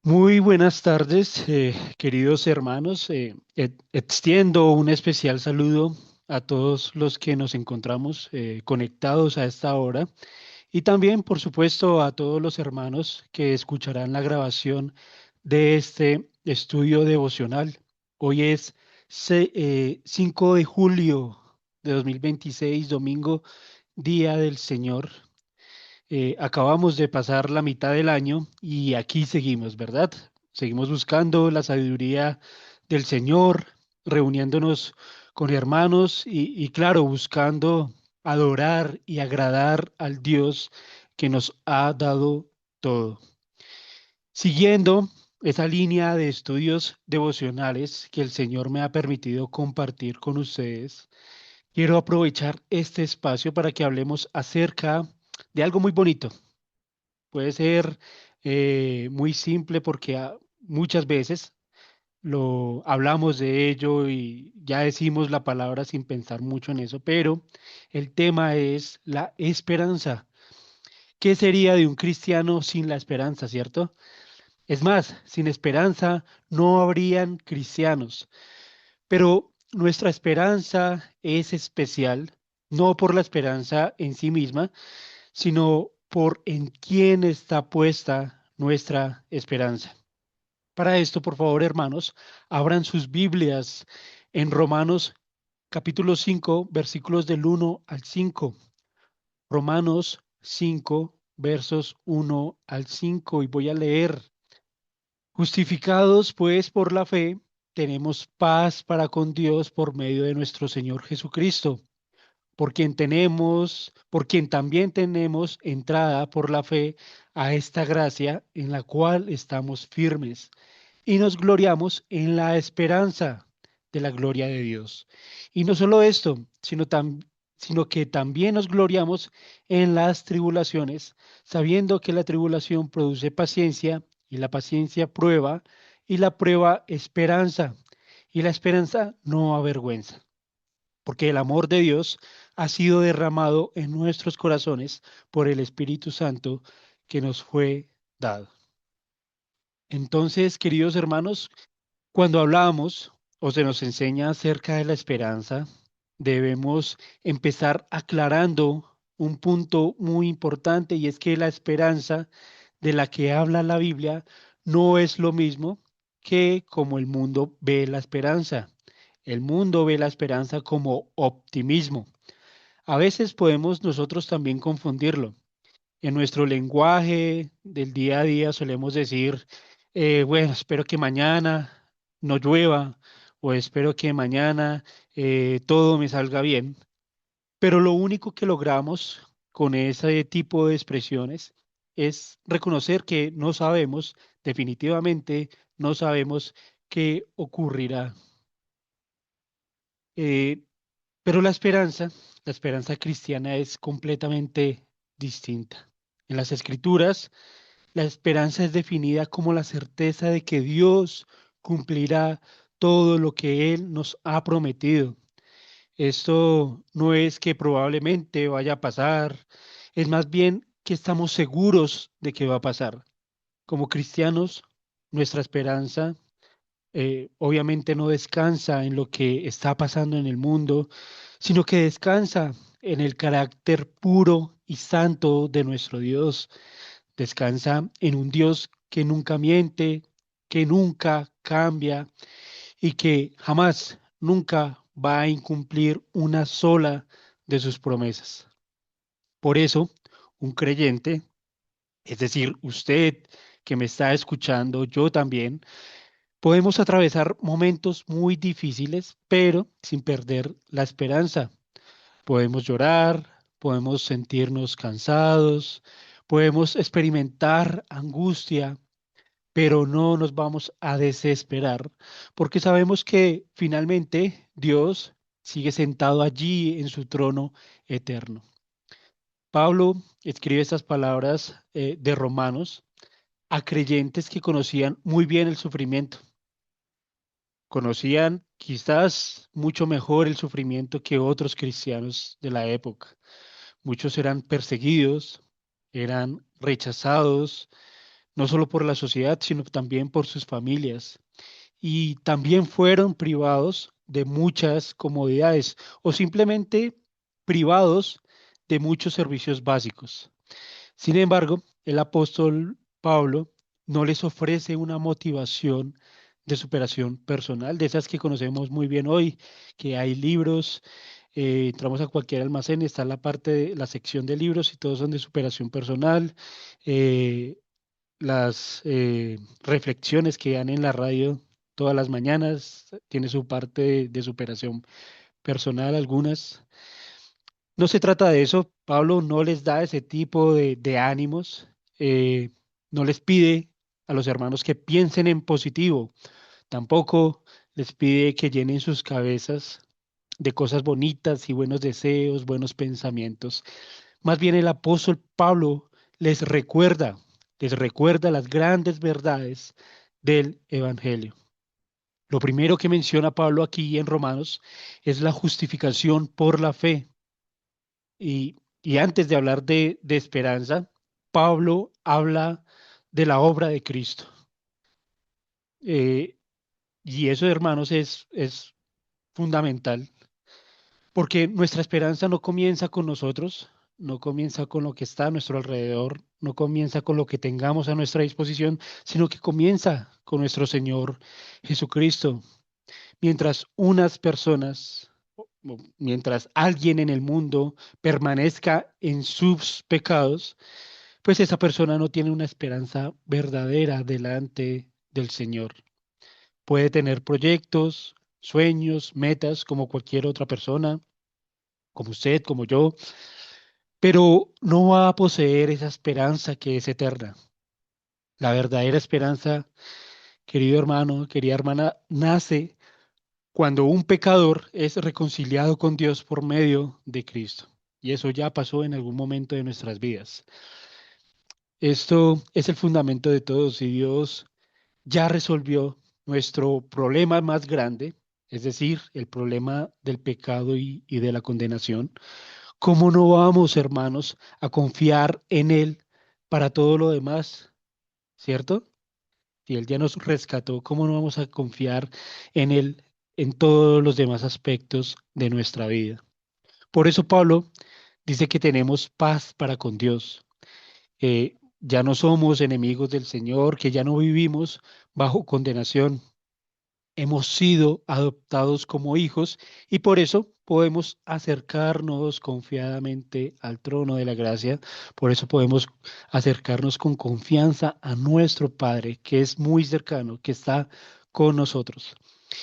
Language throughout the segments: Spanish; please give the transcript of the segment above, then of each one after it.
Muy buenas tardes, queridos hermanos. Extiendo un especial saludo a todos los que nos encontramos conectados a esta hora y también, por supuesto, a todos los hermanos que escucharán la grabación de este estudio devocional. Hoy es 5 de julio de 2026, domingo, Día del Señor. Acabamos de pasar la mitad del año y aquí seguimos, ¿verdad? Seguimos buscando la sabiduría del Señor, reuniéndonos con hermanos y claro, buscando adorar y agradar al Dios que nos ha dado todo. Siguiendo esa línea de estudios devocionales que el Señor me ha permitido compartir con ustedes, quiero aprovechar este espacio para que hablemos acerca de algo muy bonito. Puede ser muy simple porque muchas veces lo hablamos de ello y ya decimos la palabra sin pensar mucho en eso, pero el tema es la esperanza. ¿Qué sería de un cristiano sin la esperanza, cierto? Es más, sin esperanza no habrían cristianos, pero nuestra esperanza es especial, no por la esperanza en sí misma, sino por en quién está puesta nuestra esperanza. Para esto, por favor, hermanos, abran sus Biblias en Romanos capítulo 5, versículos del 1 al 5. Romanos 5, versos 1 al 5, y voy a leer. Justificados pues por la fe, tenemos paz para con Dios por medio de nuestro Señor Jesucristo, por quien también tenemos entrada por la fe a esta gracia en la cual estamos firmes y nos gloriamos en la esperanza de la gloria de Dios. Y no solo esto, sino que también nos gloriamos en las tribulaciones, sabiendo que la tribulación produce paciencia y la paciencia prueba y la prueba esperanza y la esperanza no avergüenza, porque el amor de Dios ha sido derramado en nuestros corazones por el Espíritu Santo que nos fue dado. Entonces, queridos hermanos, cuando hablamos o se nos enseña acerca de la esperanza, debemos empezar aclarando un punto muy importante, y es que la esperanza de la que habla la Biblia no es lo mismo que como el mundo ve la esperanza. El mundo ve la esperanza como optimismo. A veces podemos nosotros también confundirlo. En nuestro lenguaje del día a día solemos decir, bueno, espero que mañana no llueva o espero que mañana todo me salga bien. Pero lo único que logramos con ese tipo de expresiones es reconocer que no sabemos, definitivamente no sabemos qué ocurrirá. Eh, pero la esperanza cristiana es completamente distinta. En las Escrituras, la esperanza es definida como la certeza de que Dios cumplirá todo lo que Él nos ha prometido. Esto no es que probablemente vaya a pasar, es más bien que estamos seguros de que va a pasar. Como cristianos, nuestra esperanza obviamente no descansa en lo que está pasando en el mundo, sino que descansa en el carácter puro y santo de nuestro Dios. Descansa en un Dios que nunca miente, que nunca cambia y que jamás, nunca va a incumplir una sola de sus promesas. Por eso, un creyente, es decir, usted que me está escuchando, yo también, podemos atravesar momentos muy difíciles, pero sin perder la esperanza. Podemos llorar, podemos sentirnos cansados, podemos experimentar angustia, pero no nos vamos a desesperar, porque sabemos que finalmente Dios sigue sentado allí en su trono eterno. Pablo escribe estas palabras de Romanos a creyentes que conocían muy bien el sufrimiento. Conocían quizás mucho mejor el sufrimiento que otros cristianos de la época. Muchos eran perseguidos, eran rechazados, no solo por la sociedad, sino también por sus familias. Y también fueron privados de muchas comodidades o simplemente privados de muchos servicios básicos. Sin embargo, el apóstol Pablo no les ofrece una motivación de superación personal, de esas que conocemos muy bien hoy, que hay libros, entramos a cualquier almacén, está la parte de la sección de libros y todos son de superación personal. eh, las reflexiones que dan en la radio todas las mañanas tiene su parte de superación personal, algunas. No se trata de eso. Pablo no les da ese tipo de ánimos. eh, no les pide a los hermanos que piensen en positivo. Tampoco les pide que llenen sus cabezas de cosas bonitas y buenos deseos, buenos pensamientos. Más bien el apóstol Pablo les les recuerda las grandes verdades del Evangelio. Lo primero que menciona Pablo aquí en Romanos es la justificación por la fe. Y antes de hablar de esperanza, Pablo habla de la obra de Cristo. Eh, y eso, hermanos, es fundamental, porque nuestra esperanza no comienza con nosotros, no comienza con lo que está a nuestro alrededor, no comienza con lo que tengamos a nuestra disposición, sino que comienza con nuestro Señor Jesucristo. Mientras unas personas, mientras alguien en el mundo permanezca en sus pecados, pues esa persona no tiene una esperanza verdadera delante del Señor. Puede tener proyectos, sueños, metas como cualquier otra persona, como usted, como yo, pero no va a poseer esa esperanza que es eterna. La verdadera esperanza, querido hermano, querida hermana, nace cuando un pecador es reconciliado con Dios por medio de Cristo. Y eso ya pasó en algún momento de nuestras vidas. Esto es el fundamento de todo. Si Dios ya resolvió nuestro problema más grande, es decir, el problema del pecado y de la condenación, ¿cómo no vamos, hermanos, a confiar en Él para todo lo demás? ¿Cierto? Si Él ya nos rescató, ¿cómo no vamos a confiar en Él en todos los demás aspectos de nuestra vida? Por eso Pablo dice que tenemos paz para con Dios. Ya no somos enemigos del Señor, que ya no vivimos bajo condenación. Hemos sido adoptados como hijos y por eso podemos acercarnos confiadamente al trono de la gracia. Por eso podemos acercarnos con confianza a nuestro Padre, que es muy cercano, que está con nosotros.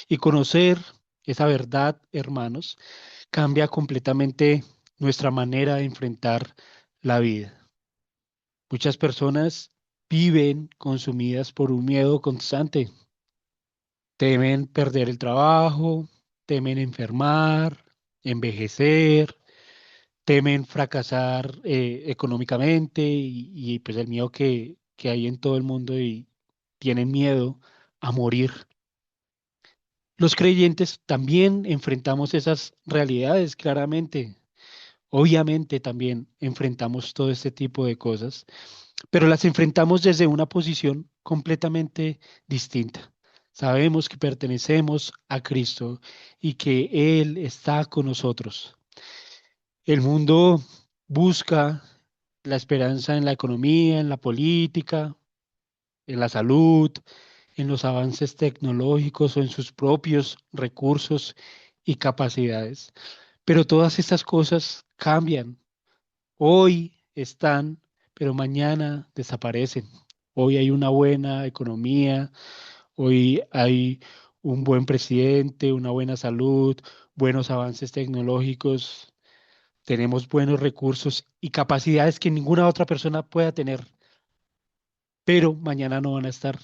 Y conocer esa verdad, hermanos, cambia completamente nuestra manera de enfrentar la vida. Muchas personas viven consumidas por un miedo constante. Temen perder el trabajo, temen enfermar, envejecer, temen fracasar económicamente y, pues el miedo que hay en todo el mundo y tienen miedo a morir. Los creyentes también enfrentamos esas realidades claramente. Obviamente también enfrentamos todo este tipo de cosas, pero las enfrentamos desde una posición completamente distinta. Sabemos que pertenecemos a Cristo y que Él está con nosotros. El mundo busca la esperanza en la economía, en la política, en la salud, en los avances tecnológicos o en sus propios recursos y capacidades. Pero todas estas cosas cambian. Hoy están, pero mañana desaparecen. Hoy hay una buena economía, hoy hay un buen presidente, una buena salud, buenos avances tecnológicos, tenemos buenos recursos y capacidades que ninguna otra persona pueda tener, pero mañana no van a estar.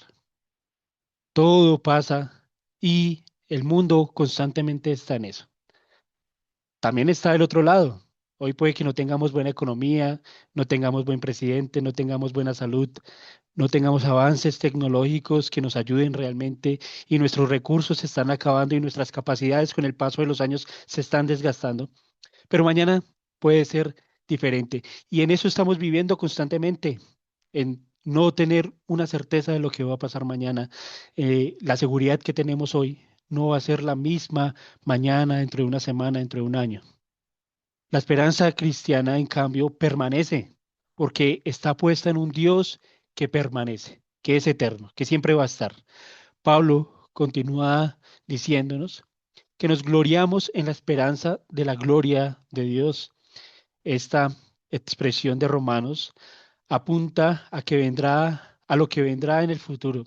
Todo pasa y el mundo constantemente está en eso. También está el otro lado. Hoy puede que no tengamos buena economía, no tengamos buen presidente, no tengamos buena salud, no tengamos avances tecnológicos que nos ayuden realmente y nuestros recursos se están acabando y nuestras capacidades con el paso de los años se están desgastando. Pero mañana puede ser diferente y en eso estamos viviendo constantemente, en no tener una certeza de lo que va a pasar mañana. La seguridad que tenemos hoy no va a ser la misma mañana, dentro de una semana, dentro de un año. La esperanza cristiana, en cambio, permanece porque está puesta en un Dios que permanece, que es eterno, que siempre va a estar. Pablo continúa diciéndonos que nos gloriamos en la esperanza de la gloria de Dios. Esta expresión de Romanos apunta a que vendrá, a lo que vendrá en el futuro.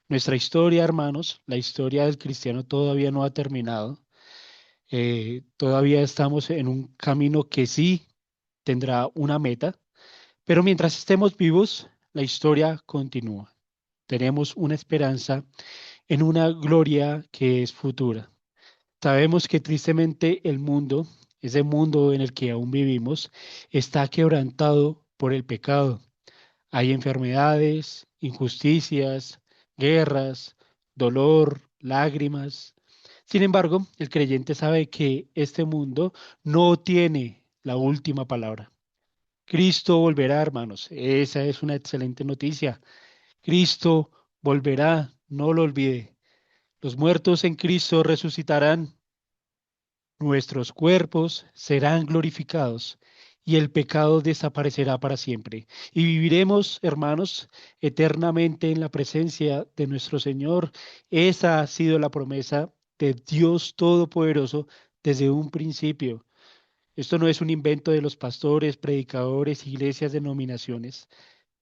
Nuestra historia, hermanos, la historia del cristiano todavía no ha terminado. Todavía estamos en un camino que sí tendrá una meta, pero mientras estemos vivos, la historia continúa. Tenemos una esperanza en una gloria que es futura. Sabemos que tristemente el mundo, ese mundo en el que aún vivimos, está quebrantado por el pecado. Hay enfermedades, injusticias, guerras, dolor, lágrimas. Sin embargo, el creyente sabe que este mundo no tiene la última palabra. Cristo volverá, hermanos. Esa es una excelente noticia. Cristo volverá, no lo olvide. Los muertos en Cristo resucitarán, nuestros cuerpos serán glorificados y el pecado desaparecerá para siempre. Y viviremos, hermanos, eternamente en la presencia de nuestro Señor. Esa ha sido la promesa de Dios Todopoderoso desde un principio. Esto no es un invento de los pastores, predicadores, iglesias, denominaciones.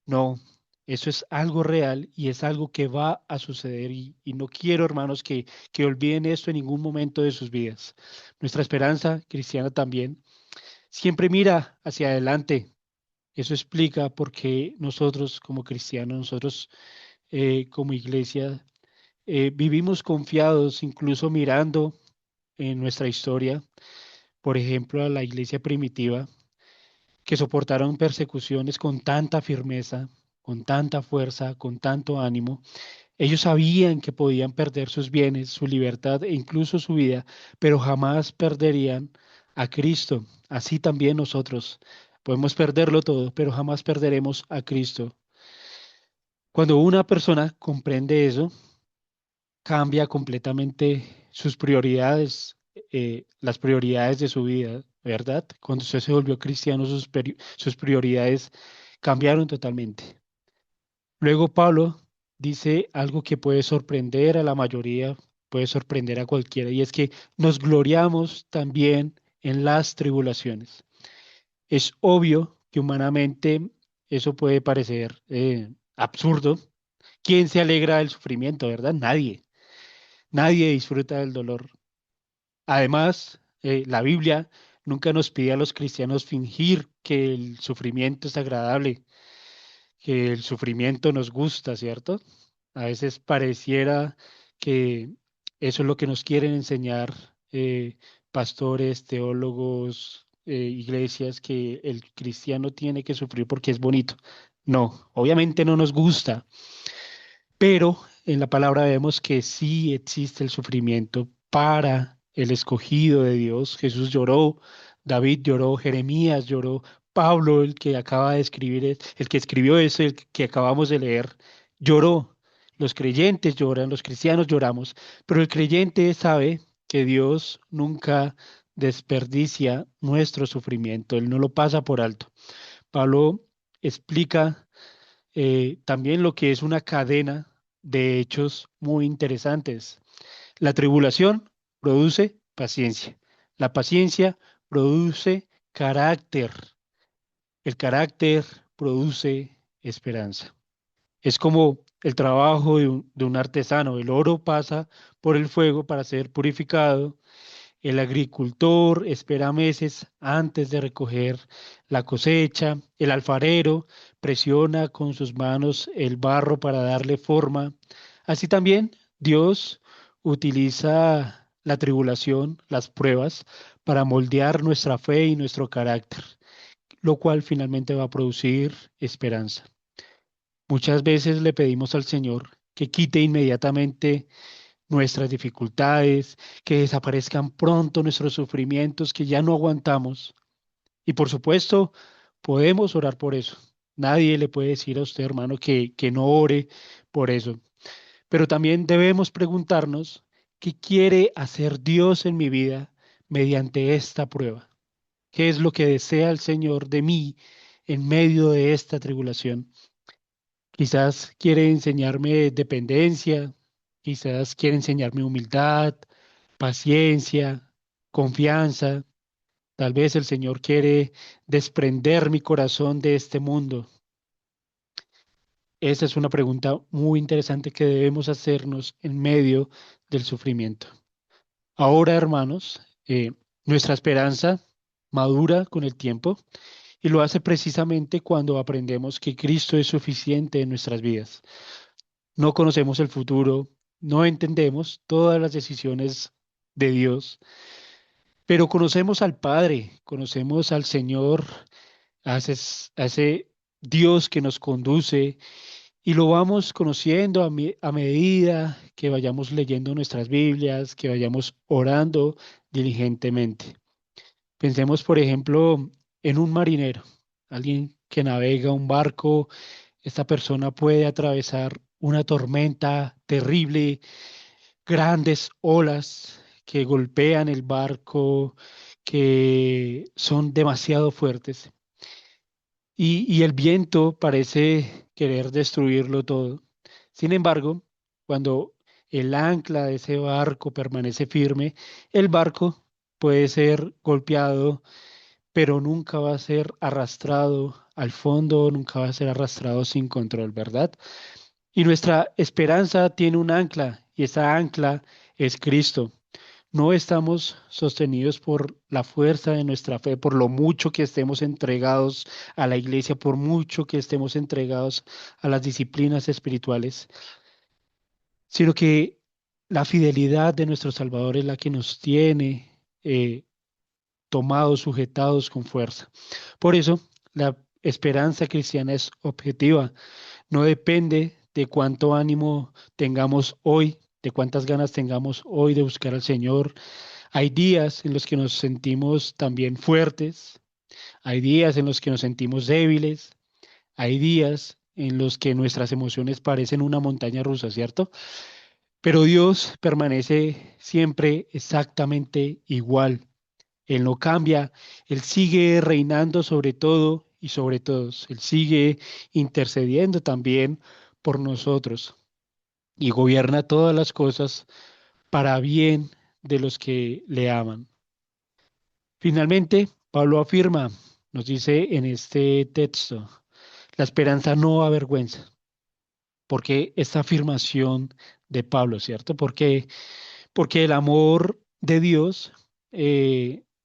No, eso es algo real y es algo que va a suceder y no quiero, hermanos, que olviden esto en ningún momento de sus vidas. Nuestra esperanza cristiana también siempre mira hacia adelante. Eso explica por qué nosotros como cristianos, nosotros como iglesia, vivimos confiados, incluso mirando en nuestra historia, por ejemplo, a la iglesia primitiva que soportaron persecuciones con tanta firmeza, con tanta fuerza, con tanto ánimo. Ellos sabían que podían perder sus bienes, su libertad e incluso su vida, pero jamás perderían a Cristo. Así también nosotros podemos perderlo todo, pero jamás perderemos a Cristo. Cuando una persona comprende eso, cambia completamente sus prioridades, las prioridades de su vida, ¿verdad? Cuando usted se volvió cristiano, sus prioridades cambiaron totalmente. Luego Pablo dice algo que puede sorprender a la mayoría, puede sorprender a cualquiera, y es que nos gloriamos también en las tribulaciones. Es obvio que humanamente eso puede parecer absurdo. ¿Quién se alegra del sufrimiento, verdad? Nadie. Nadie disfruta del dolor. Además, la Biblia nunca nos pide a los cristianos fingir que el sufrimiento es agradable, que el sufrimiento nos gusta, ¿cierto? A veces pareciera que eso es lo que nos quieren enseñar pastores, teólogos, iglesias, que el cristiano tiene que sufrir porque es bonito. No, obviamente no nos gusta, pero en la palabra vemos que sí existe el sufrimiento para el escogido de Dios. Jesús lloró, David lloró, Jeremías lloró, Pablo, el que acaba de escribir, el que escribió eso, el que acabamos de leer, lloró. Los creyentes lloran, los cristianos lloramos, pero el creyente sabe que Dios nunca desperdicia nuestro sufrimiento, Él no lo pasa por alto. Pablo explica también lo que es una cadena de hechos muy interesantes. La tribulación produce paciencia. La paciencia produce carácter. El carácter produce esperanza. Es como el trabajo de un artesano. El oro pasa por el fuego para ser purificado. El agricultor espera meses antes de recoger la cosecha. El alfarero presiona con sus manos el barro para darle forma. Así también Dios utiliza la tribulación, las pruebas, para moldear nuestra fe y nuestro carácter, lo cual finalmente va a producir esperanza. Muchas veces le pedimos al Señor que quite inmediatamente nuestras dificultades, que desaparezcan pronto nuestros sufrimientos que ya no aguantamos. Y por supuesto, podemos orar por eso. Nadie le puede decir a usted, hermano, que no ore por eso. Pero también debemos preguntarnos, ¿qué quiere hacer Dios en mi vida mediante esta prueba? ¿Qué es lo que desea el Señor de mí en medio de esta tribulación? Quizás quiere enseñarme dependencia, quizás quiere enseñarme humildad, paciencia, confianza. Tal vez el Señor quiere desprender mi corazón de este mundo. Esa es una pregunta muy interesante que debemos hacernos en medio del sufrimiento. Ahora, hermanos, nuestra esperanza madura con el tiempo y lo hace precisamente cuando aprendemos que Cristo es suficiente en nuestras vidas. No conocemos el futuro, no entendemos todas las decisiones de Dios, pero conocemos al Padre, conocemos al Señor, a ese Dios que nos conduce y lo vamos conociendo a medida que vayamos leyendo nuestras Biblias, que vayamos orando diligentemente. Pensemos, por ejemplo, en un marinero, alguien que navega un barco. Esta persona puede atravesar una tormenta terrible, grandes olas que golpean el barco, que son demasiado fuertes. Y el viento parece querer destruirlo todo. Sin embargo, cuando el ancla de ese barco permanece firme, el barco puede ser golpeado, pero nunca va a ser arrastrado al fondo, nunca va a ser arrastrado sin control, ¿verdad? Y nuestra esperanza tiene un ancla, y esa ancla es Cristo. No estamos sostenidos por la fuerza de nuestra fe, por lo mucho que estemos entregados a la iglesia, por mucho que estemos entregados a las disciplinas espirituales, sino que la fidelidad de nuestro Salvador es la que nos tiene tomados, sujetados con fuerza. Por eso, la esperanza cristiana es objetiva, no depende de cuánto ánimo tengamos hoy, de cuántas ganas tengamos hoy de buscar al Señor. Hay días en los que nos sentimos también fuertes, hay días en los que nos sentimos débiles, hay días en los que nuestras emociones parecen una montaña rusa, ¿cierto? Pero Dios permanece siempre exactamente igual. Él no cambia, Él sigue reinando sobre todo y sobre todos. Él sigue intercediendo también por nosotros y gobierna todas las cosas para bien de los que le aman. Finalmente, Pablo afirma, nos dice en este texto, la esperanza no avergüenza. Porque esta afirmación de Pablo, ¿cierto? Porque el amor de Dios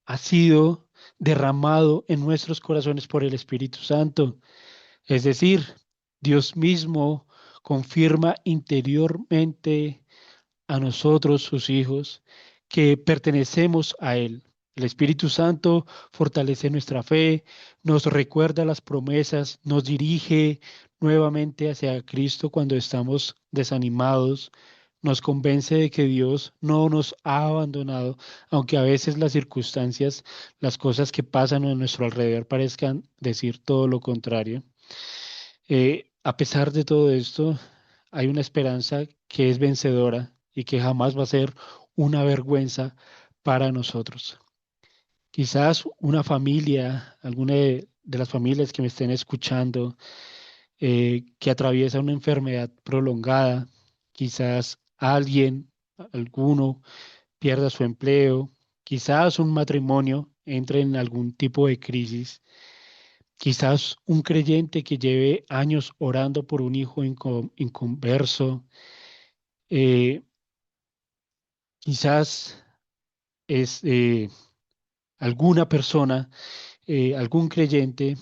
ha sido derramado en nuestros corazones por el Espíritu Santo. Es decir, Dios mismo confirma interiormente a nosotros, sus hijos, que pertenecemos a Él. El Espíritu Santo fortalece nuestra fe, nos recuerda las promesas, nos dirige nuevamente hacia Cristo cuando estamos desanimados, nos convence de que Dios no nos ha abandonado, aunque a veces las circunstancias, las cosas que pasan a nuestro alrededor parezcan decir todo lo contrario. A pesar de todo esto, hay una esperanza que es vencedora y que jamás va a ser una vergüenza para nosotros. Quizás una familia, alguna de las familias que me estén escuchando, que atraviesa una enfermedad prolongada, quizás alguien, alguno, pierda su empleo, quizás un matrimonio entre en algún tipo de crisis. Quizás un creyente que lleve años orando por un hijo inconverso, eh, quizás es alguna persona, algún creyente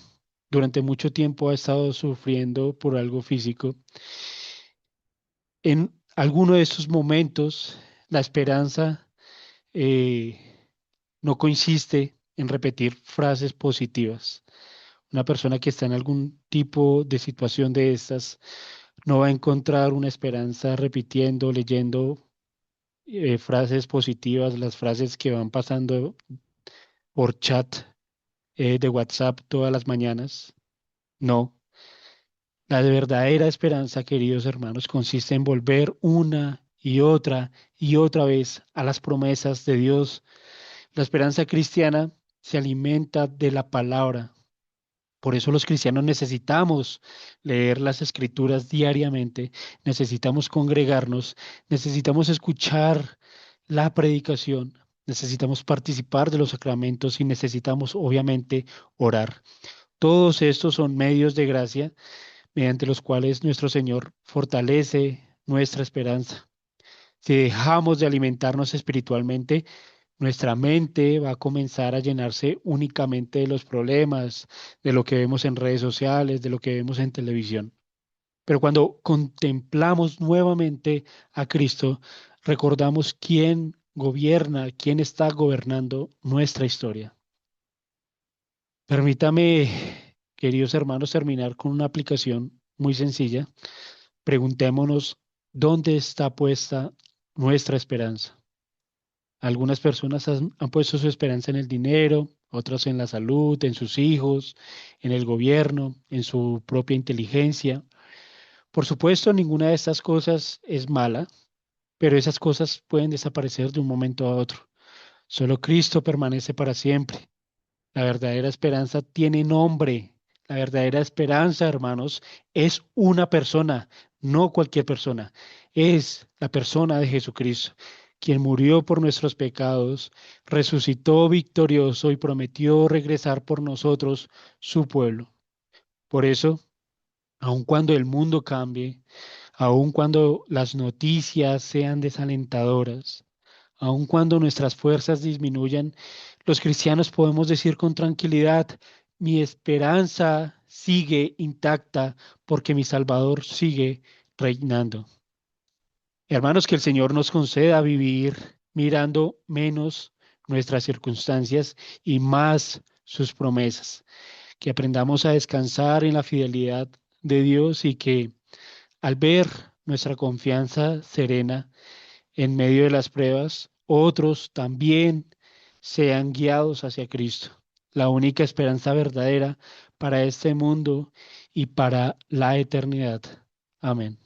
durante mucho tiempo ha estado sufriendo por algo físico. En alguno de estos momentos, la esperanza no consiste en repetir frases positivas. Una persona que está en algún tipo de situación de estas no va a encontrar una esperanza repitiendo, leyendo frases positivas, las frases que van pasando por chat de WhatsApp todas las mañanas. No. La verdadera esperanza, queridos hermanos, consiste en volver una y otra vez a las promesas de Dios. La esperanza cristiana se alimenta de la palabra. Por eso los cristianos necesitamos leer las escrituras diariamente, necesitamos congregarnos, necesitamos escuchar la predicación, necesitamos participar de los sacramentos y necesitamos, obviamente, orar. Todos estos son medios de gracia mediante los cuales nuestro Señor fortalece nuestra esperanza. Si dejamos de alimentarnos espiritualmente, nuestra mente va a comenzar a llenarse únicamente de los problemas, de lo que vemos en redes sociales, de lo que vemos en televisión. Pero cuando contemplamos nuevamente a Cristo, recordamos quién gobierna, quién está gobernando nuestra historia. Permítame, queridos hermanos, terminar con una aplicación muy sencilla. Preguntémonos, ¿dónde está puesta nuestra esperanza? Algunas personas han puesto su esperanza en el dinero, otras en la salud, en sus hijos, en el gobierno, en su propia inteligencia. Por supuesto, ninguna de estas cosas es mala, pero esas cosas pueden desaparecer de un momento a otro. Solo Cristo permanece para siempre. La verdadera esperanza tiene nombre. La verdadera esperanza, hermanos, es una persona, no cualquier persona. Es la persona de Jesucristo, quien murió por nuestros pecados, resucitó victorioso y prometió regresar por nosotros, su pueblo. Por eso, aun cuando el mundo cambie, aun cuando las noticias sean desalentadoras, aun cuando nuestras fuerzas disminuyan, los cristianos podemos decir con tranquilidad, mi esperanza sigue intacta porque mi Salvador sigue reinando. Hermanos, que el Señor nos conceda vivir mirando menos nuestras circunstancias y más sus promesas. Que aprendamos a descansar en la fidelidad de Dios y que al ver nuestra confianza serena en medio de las pruebas, otros también sean guiados hacia Cristo, la única esperanza verdadera para este mundo y para la eternidad. Amén.